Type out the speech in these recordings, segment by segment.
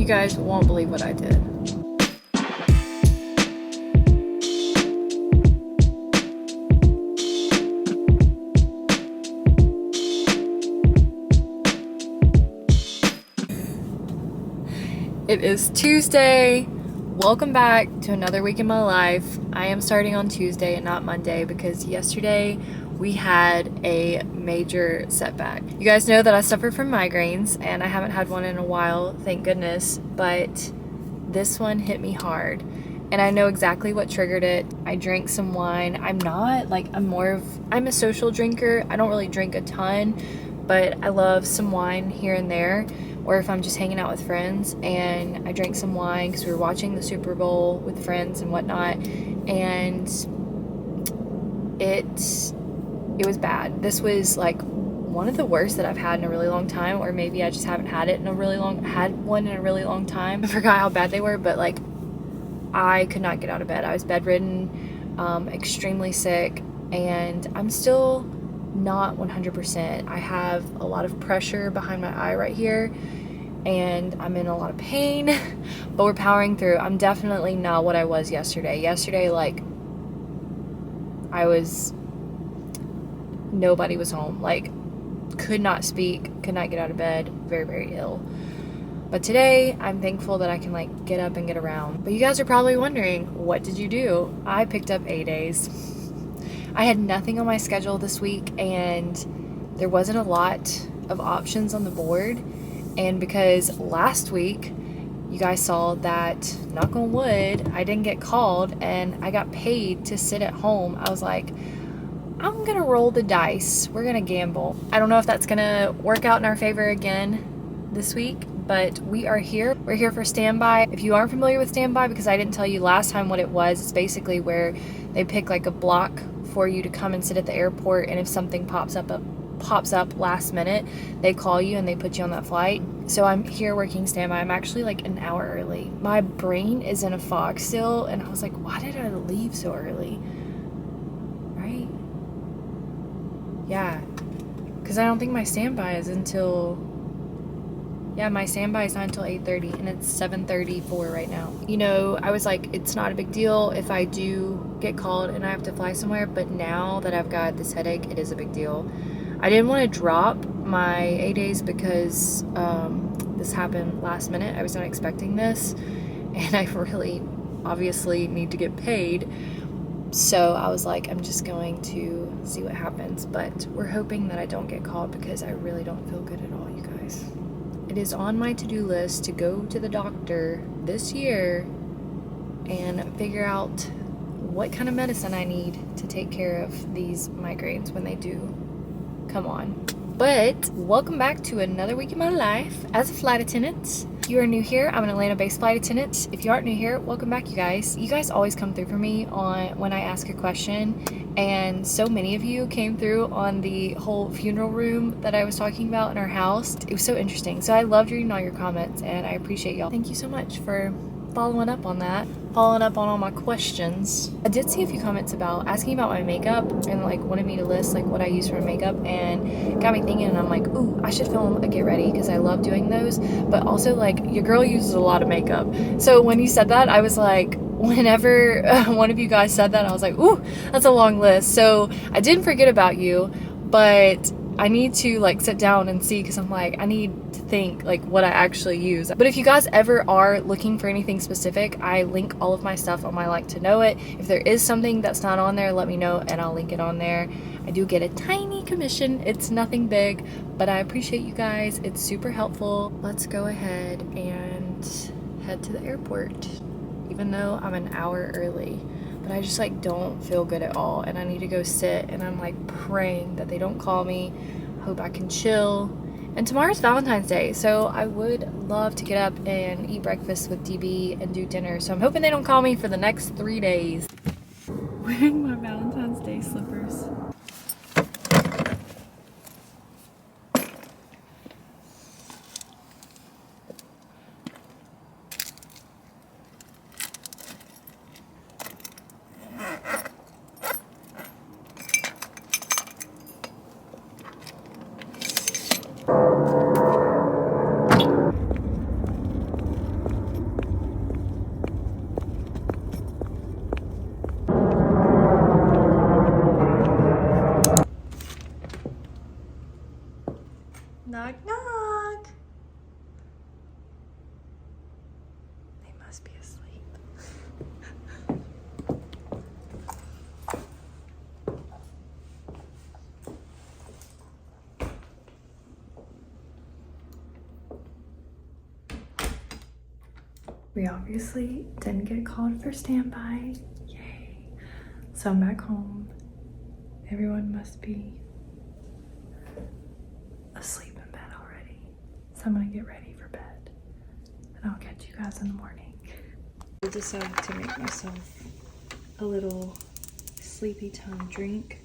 guys won't believe what I did. It is Tuesday. Welcome back to another week in my life. I am starting on Tuesday and not Monday because yesterday we had a major setback. You guys know that I suffer from migraines and I haven't had one in a while, thank goodness, but this one hit me hard and I know exactly what triggered it. I drank some wine. I'm a social drinker. I don't really drink a ton, but I love some wine here and there, or if I'm just hanging out with friends. And I drank some wine because we were watching the Super Bowl with friends and whatnot, and it was bad. This was like one of the worst that I've had in a really long time, or maybe I just haven't had one in a really long time. I forgot how bad they were, but like I could not get out of bed. I was bedridden, extremely sick, and I'm still not 100%. I have a lot of pressure behind my eye right here and I'm in a lot of pain, but we're powering through. I'm definitely not what I was yesterday. Yesterday, like, nobody was home, like, could not speak, could not get out of bed, very, very ill. But today, I'm thankful that I can, like, get up and get around. But you guys are probably wondering, what did you do? I picked up A-days. I had nothing on my schedule this week, and there wasn't a lot of options on the board. And because last week, you guys saw that, knock on wood, I didn't get called, and I got paid to sit at home, I was like, I'm gonna roll the dice. We're gonna gamble. I don't know if that's gonna work out in our favor again this week, but we are here. We're here for standby. If you aren't familiar with standby, because I didn't tell you last time what it was, it's basically where they pick like a block for you to come and sit at the airport, and if something pops up last minute, they call you and they put you on that flight. So I'm here working standby. I'm actually like an hour early. My brain is in a fog still, and I was like, why did I leave so early? Right? Yeah, because I don't think my standby is until... Yeah, my standby is not until 8:30, and it's 7:34 right now. You know, I was like, it's not a big deal if I do get called and I have to fly somewhere, but now that I've got this headache, it is a big deal. I didn't want to drop my A-days because this happened last minute. I was not expecting this, and I really obviously need to get paid. So I was like, I'm just going to see what happens, but we're hoping that I don't get called because I really don't feel good at all, you guys. It is on my to-do list to go to the doctor this year and figure out what kind of medicine I need to take care of these migraines when they do come on. But welcome back to another week in my life as a flight attendant. If you are new here, I'm an Atlanta-based flight attendant. If you aren't new here, welcome back, you guys. You guys always come through for me when I ask a question, and so many of you came through on the whole funeral room that I was talking about in our house. It was so interesting. So I loved reading all your comments, and I appreciate y'all. Thank you so much for following up on that, following up on all my questions. I did see a few comments about asking about my makeup and like wanted me to list like what I use for makeup, and got me thinking, and I'm like, ooh, I should film a get ready because I love doing those, but also like your girl uses a lot of makeup. So when you said that, I was like, whenever one of you guys said that, I was like, ooh, that's a long list. So I didn't forget about you, but I need to like sit down and see, because I'm like, I need to think like what I actually use. But if you guys ever are looking for anything specific, I link all of my stuff on my Like to Know It. If there is something that's not on there, let me know and I'll link it on there. I do get a tiny commission. It's nothing big, but I appreciate you guys. It's super helpful. Let's go ahead and head to the airport, even though I'm an hour early. But I just like don't feel good at all, and I need to go sit, and I'm like praying that they don't call me. Hope I can chill. And tomorrow's Valentine's Day, so I would love to get up and eat breakfast with DB and do dinner. So I'm hoping they don't call me for the next 3 days. Wearing my Valentine's Day slippers. must be asleep. We obviously didn't get called for standby. Yay. So I'm back home. Everyone must be asleep in bed already. So I'm gonna get ready for bed. And I'll catch you guys in the morning. I decided to make myself a little sleepy time drink.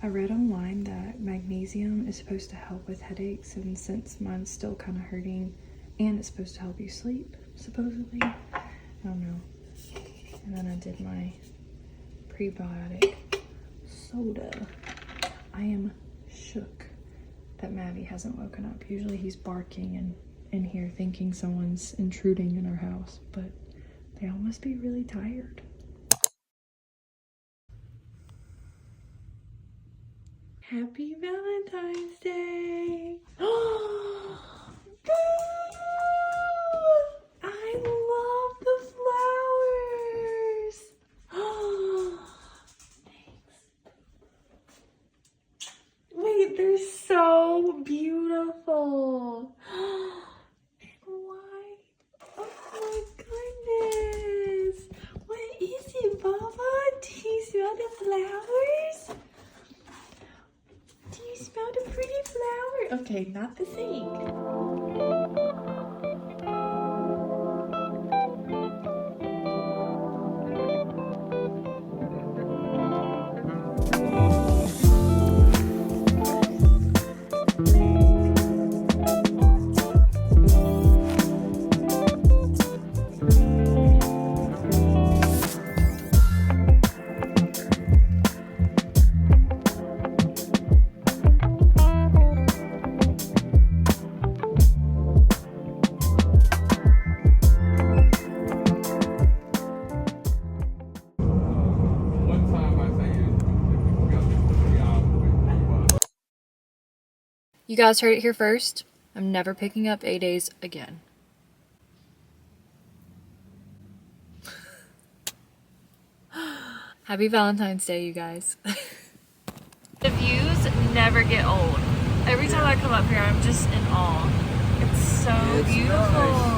I read online that magnesium is supposed to help with headaches, and since mine's still kind of hurting, and it's supposed to help you sleep, supposedly. I don't know. And then I did my prebiotic soda. I am shook that Maddie hasn't woken up. Usually he's barking and in here thinking someone's intruding in our house, but they all must be really tired. Happy Valentine's Day! I love the flowers! Thanks. Wait, they're so beautiful! And white. Oh my goodness! What is it, Baba? Do you smell the flowers? Do you smell the pretty flower? Okay, not the sink. You guys heard it here first. I'm never picking up A-days again. Happy Valentine's Day, you guys. The views never get old. Every time I come up here, I'm just in awe. It's so beautiful.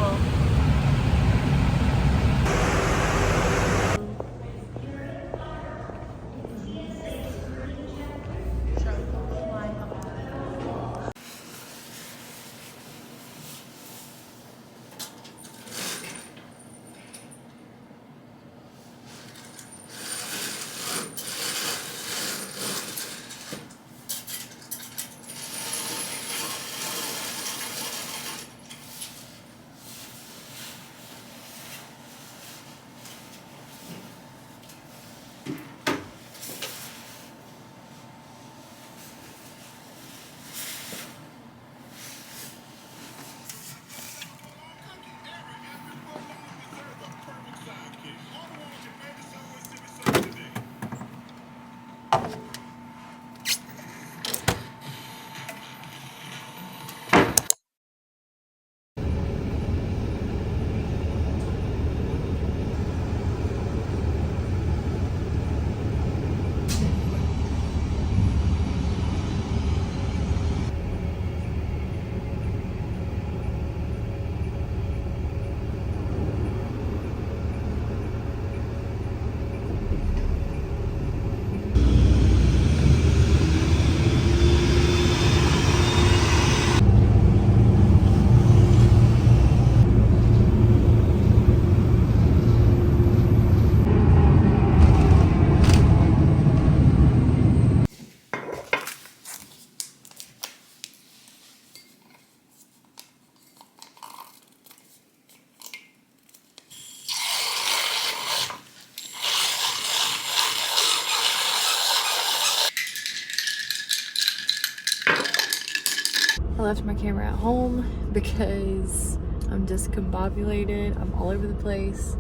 I left my camera at home because I'm discombobulated. I'm all over the place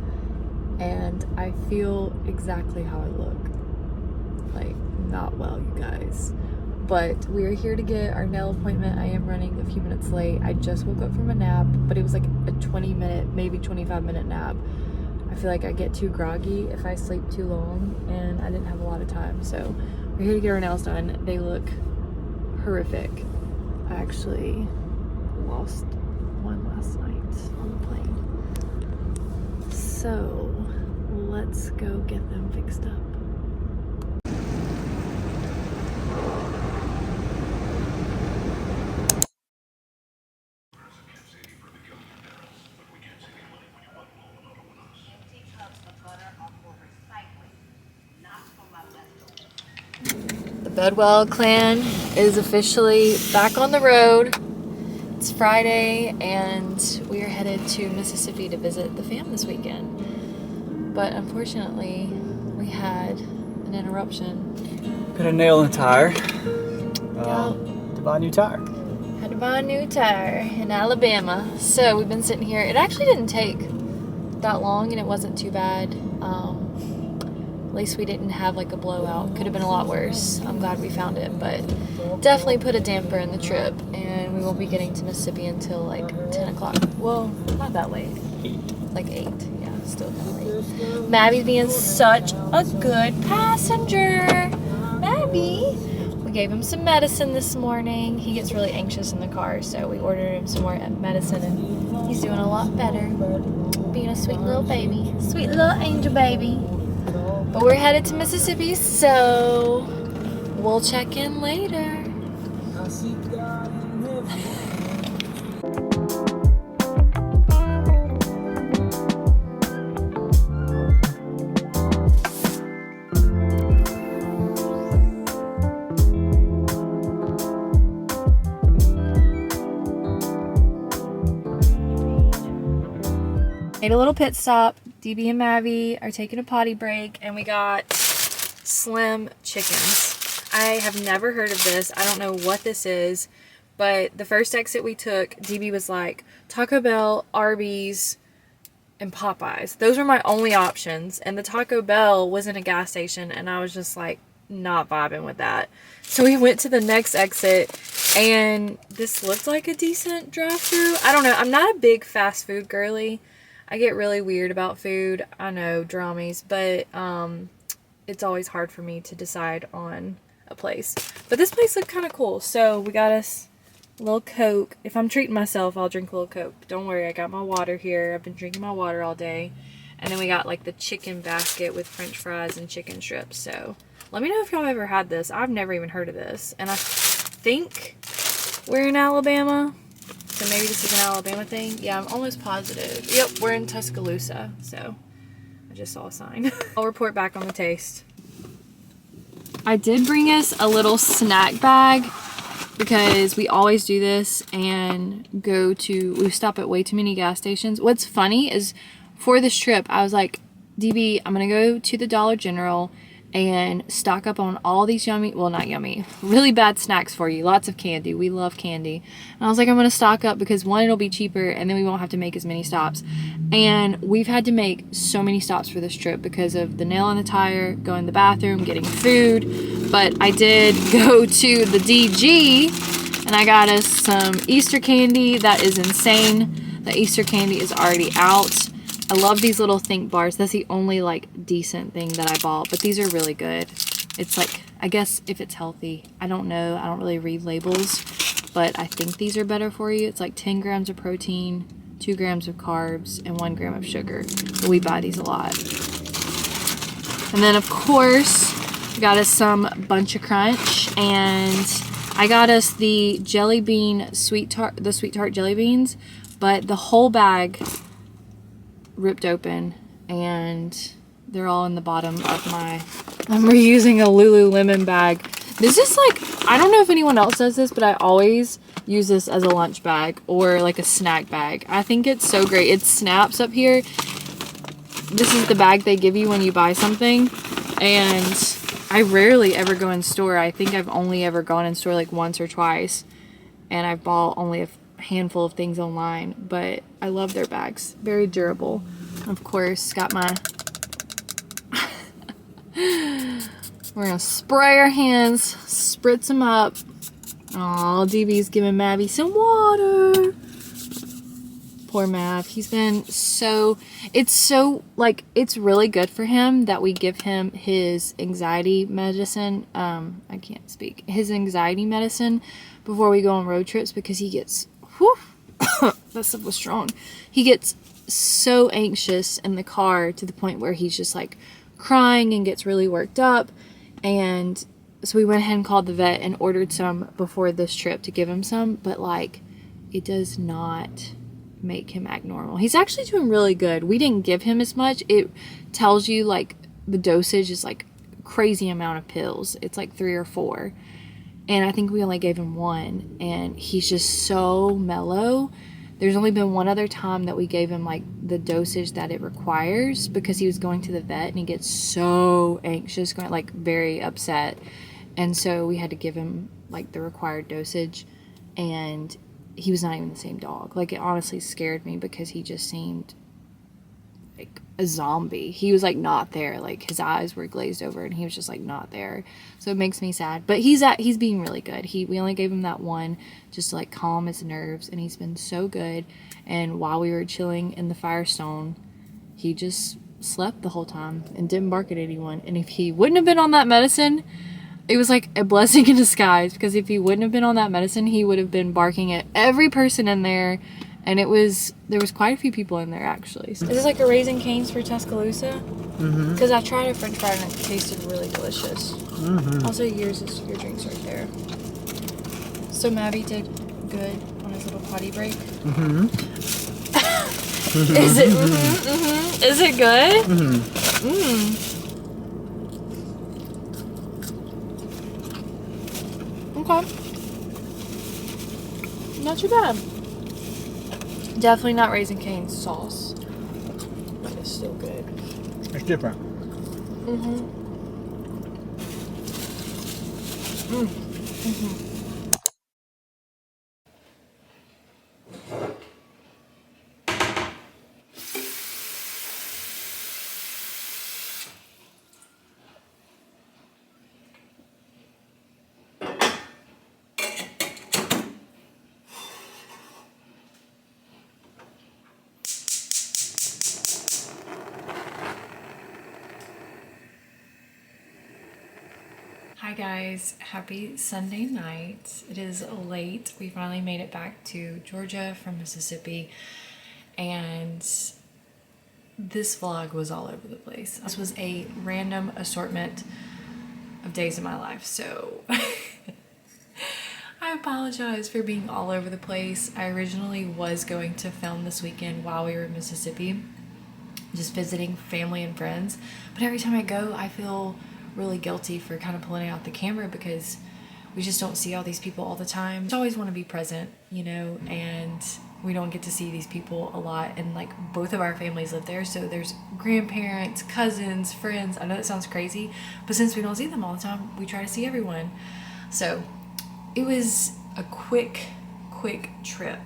and I feel exactly how I look. Like, not well, you guys. But we're here to get our nail appointment. I am running a few minutes late. I just woke up from a nap, but it was like a 20-minute, maybe 25-minute nap. I feel like I get too groggy if I sleep too long, and I didn't have a lot of time. So we're here to get our nails done. They look horrific. I actually lost one last night on the plane. So let's go get them fixed up. The Bedwell clan is officially back on the road. It's Friday and we are headed to Mississippi to visit the fam this weekend. But unfortunately, we had an interruption. Got a nail in the tire. To buy a new tire. Had to buy a new tire in Alabama. So we've been sitting here. It actually didn't take that long and it wasn't too bad. At least we didn't have like a blowout. Could have been a lot worse. I'm glad we found it, but definitely put a damper in the trip, and we won't be getting to Mississippi until like 10 o'clock. Well, not that late. 8. Like 8, yeah, still kind of late. Maddie's being such a good passenger. Maddie. We gave him some medicine this morning. He gets really anxious in the car, so we ordered him some more medicine, and he's doing a lot better. Being a sweet little baby. Sweet little angel baby. But we're headed to Mississippi, so we'll check in later. Made a little pit stop. DB and Mavi are taking a potty break, and we got Slim chickens. I have never heard of this. I don't know what this is, but the first exit we took, DB was like, Taco Bell, Arby's, and Popeyes. Those were my only options, and the Taco Bell was in a gas station, and I was just like, not vibing with that. So we went to the next exit, and this looked like a decent drive-thru. I don't know. I'm not a big fast food girly. I get really weird about food. I know, dramies, but it's always hard for me to decide on a place. But this place looked kind of cool, so we got us a little Coke. If I'm treating myself, I'll drink a little Coke. But don't worry, I got my water here. I've been drinking my water all day. And then we got like the chicken basket with french fries and chicken strips. So let me know if y'all ever had this. I've never even heard of this. And I think we're in Alabama. So maybe this is an Alabama thing. Yeah, I'm almost positive. Yep, we're in Tuscaloosa. So I just saw a sign. I'll report back on the taste. I did bring us a little snack bag because we always do this and we stop at way too many gas stations. What's funny is for this trip, I was like, DB, I'm going to go to the Dollar General and stock up on all these yummy, well, not yummy, really bad snacks for you. Lots of candy. We love candy. And I was like, I'm going to stock up because one, it'll be cheaper, and then we won't have to make as many stops. And we've had to make so many stops for this trip because of the nail in the tire, going to the bathroom, getting food. But I did go to the DG, and I got us some Easter candy. That is insane. The Easter candy is already out. I love these little Think bars. That's the only like decent thing that I bought, but these are really good. It's like, I guess if it's healthy, I don't know. I don't really read labels, but I think these are better for you. It's like 10 grams of protein, 2 grams of carbs, and 1 gram of sugar. But we buy these a lot. And then of course, we got us some Bunch of Crunch, and I got us the jelly bean sweet tart jelly beans, but the whole bag ripped open, and they're all in the bottom of I'm reusing a Lululemon bag. This is like, I don't know if anyone else does this, but I always use this as a lunch bag or like a snack bag. I think it's so great. It snaps up here. This is the bag they give you when you buy something, and I rarely ever go in store. I think I've only ever gone in store like once or twice, and I've bought only a handful of things online, but I love their bags. Very durable. Of course, got my We're gonna spray our hands, spritz them up. Aw, DB's giving Mavie some water. Poor Mav. He's been it's really good for him that we give him his anxiety medicine. I can't speak. His anxiety medicine before we go on road trips because he gets, whew, that stuff was strong. He gets so anxious in the car to the point where he's just like crying and gets really worked up. And so we went ahead and called the vet and ordered some before this trip to give him some, but like it does not make him act normal. He's actually doing really good. We didn't give him as much. It tells you like the dosage is like crazy amount of pills. It's like 3 or 4. And I think we only gave him 1 and he's just so mellow. There's only been one other time that we gave him like the dosage that it requires because he was going to the vet and he gets so anxious, going like very upset. And so we had to give him like the required dosage and he was not even the same dog. Like, it honestly scared me because he just seemed like a zombie. He was like not there. Like, his eyes were glazed over and he was just like not there. So it makes me sad. But he's being really good. We only gave him that 1 just to like calm his nerves, and he's been so good. And while we were chilling in the Firestone, he just slept the whole time and didn't bark at anyone. And if he wouldn't have been on that medicine, it was like a blessing in disguise, because if he wouldn't have been on that medicine, he would have been barking at every person in there, and there was quite a few people in there actually. Is this like a Raising Cane's for Tuscaloosa? Mm-hmm. Because I tried a French fry and it tasted really delicious. Mm-hmm. Also, your drinks right there. So Mavie did good on his little potty break. Mm-hmm. Is it? Mm-hmm, mm-hmm. Is it good? Mm-hmm. Mm. Okay. Not too bad. Definitely not Raising Cane's sauce, but it's still good. It's different. Mm-hmm. Mm. Mm-hmm. Hi guys, happy Sunday night. It is late. We finally made it back to Georgia from Mississippi, and this vlog was all over the place. This was a random assortment of days in my life, so I apologize for being all over the place. I originally was going to film this weekend while we were in Mississippi, just visiting family and friends, but every time I go, I feel really guilty for kind of pulling out the camera because we just don't see all these people all the time. I always want to be present, you know, and we don't get to see these people a lot, and like both of our families live there, so there's grandparents, cousins, friends. I know that sounds crazy, but since we don't see them all the time, we try to see everyone. So it was a quick trip,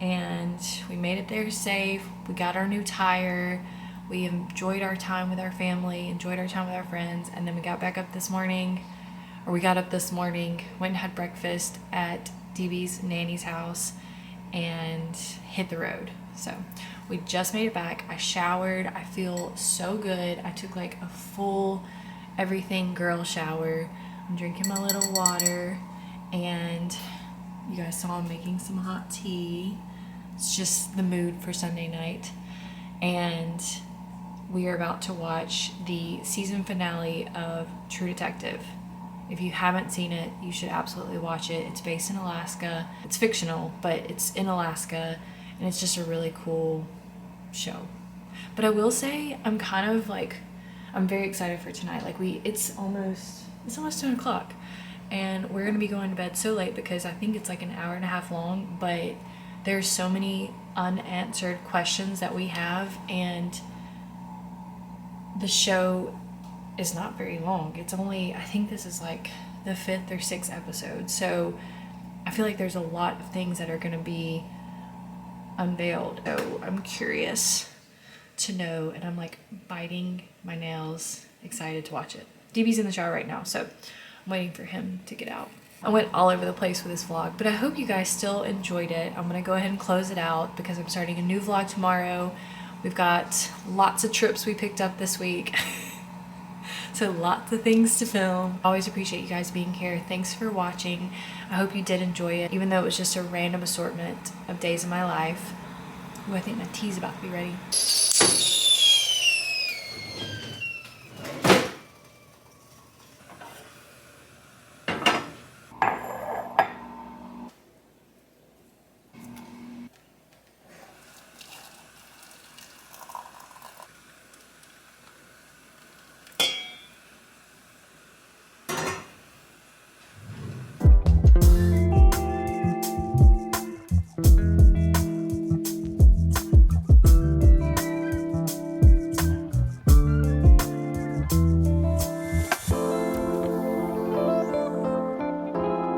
and we made it there safe. We got our new tire. We enjoyed our time with our family, enjoyed our time with our friends, and then we got up this morning, went and had breakfast at DB's nanny's house, and hit the road. So we just made it back. I showered. I feel so good. I took like a full everything girl shower. I'm drinking my little water, and you guys saw I'm making some hot tea. It's just the mood for Sunday night. And we are about to watch the season finale of True Detective. If you haven't seen it, you should absolutely watch it. It's based in Alaska. It's fictional, but it's in Alaska, and it's just a really cool show. But I will say, I'm very excited for tonight. Like it's almost 10 o'clock, and we're gonna be going to bed so late because I think it's like an hour and a half long, but there's so many unanswered questions that we have, and the show is not very long. It's only, I think this is like the 5th or 6th episode, so I feel like there's a lot of things that are going to be unveiled. So I'm curious to know, and I'm like biting my nails, excited to watch it. DB's in the shower right now, so I'm waiting for him to get out. I went all over the place with this vlog, but I hope you guys still enjoyed it. I'm gonna go ahead and close it out because I'm starting a new vlog tomorrow. We've got lots of trips we picked up this week. So lots of things to film. Always appreciate you guys being here. Thanks for watching. I hope you did enjoy it, even though it was just a random assortment of days in my life. Ooh, I think my tea's about to be ready.